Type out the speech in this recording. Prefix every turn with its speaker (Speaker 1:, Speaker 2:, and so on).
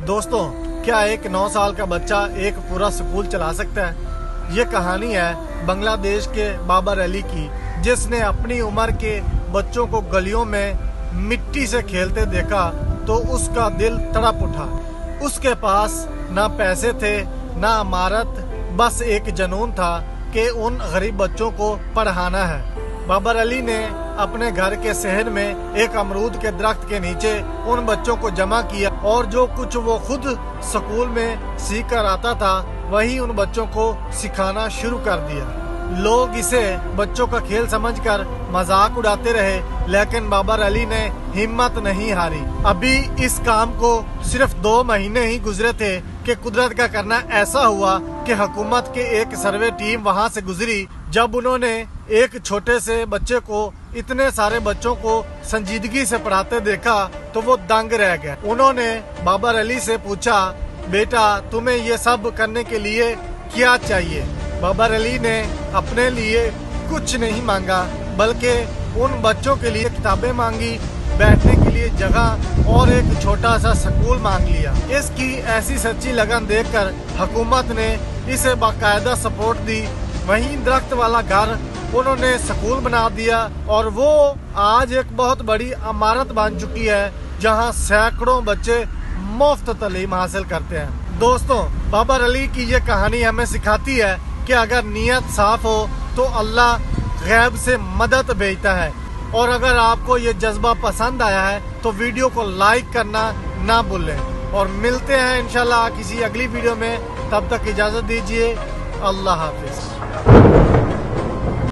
Speaker 1: دوستوں، کیا ایک 9 سال کا بچہ ایک پورا سکول چلا سکتا ہے؟ یہ کہانی ہے بنگلہ دیش کے بابر علی کی، جس نے اپنی عمر کے بچوں کو گلیوں میں مٹی سے کھیلتے دیکھا تو اس کا دل تڑپ اٹھا۔ اس کے پاس نہ پیسے تھے نہ عمارت، بس ایک جنون تھا کہ ان غریب بچوں کو پڑھانا ہے۔ بابر علی نے اپنے گھر کے صحن میں ایک امرود کے درخت کے نیچے ان بچوں کو جمع کیا اور جو کچھ وہ خود سکول میں سیکھ کر آتا تھا وہی ان بچوں کو سکھانا شروع کر دیا۔ لوگ اسے بچوں کا کھیل سمجھ کر مذاق اڑاتے رہے، لیکن بابر علی نے ہمت نہیں ہاری۔ ابھی اس کام کو صرف 2 مہینے ہی گزرے تھے کہ قدرت کا کرنا ایسا ہوا کہ حکومت کے ایک سروے ٹیم وہاں سے گزری۔ جب انہوں نے ایک چھوٹے سے بچے کو اتنے سارے بچوں کو سنجیدگی سے پڑھاتے دیکھا تو وہ دنگ رہ گئے۔ انہوں نے بابر علی سے پوچھا، بیٹا تمہیں یہ سب کرنے کے لیے کیا چاہیے؟ بابر علی نے اپنے لیے کچھ نہیں مانگا، بلکہ ان بچوں کے لیے کتابیں مانگی، بیٹھنے کے لیے جگہ اور ایک چھوٹا سا سکول مانگ لیا۔ اس کی ایسی سچی لگن دیکھ کر حکومت نے اسے باقاعدہ سپورٹ دی۔ وہیں درخت والا گھر انہوں نے سکول بنا دیا اور وہ آج ایک بہت بڑی عمارت بن چکی ہے جہاں سینکڑوں بچے مفت تعلیم حاصل کرتے ہیں۔ دوستوں، بابر علی کی یہ کہانی ہمیں سکھاتی ہے کہ اگر نیت صاف ہو تو اللہ غیب سے مدد بھیجتا ہے۔ اور اگر آپ کو یہ جذبہ پسند آیا ہے تو ویڈیو کو لائک کرنا نہ بھولیں، اور ملتے ہیں انشاءاللہ کسی اگلی ویڈیو میں۔ تب تک اجازت دیجیے، اللہ حافظ۔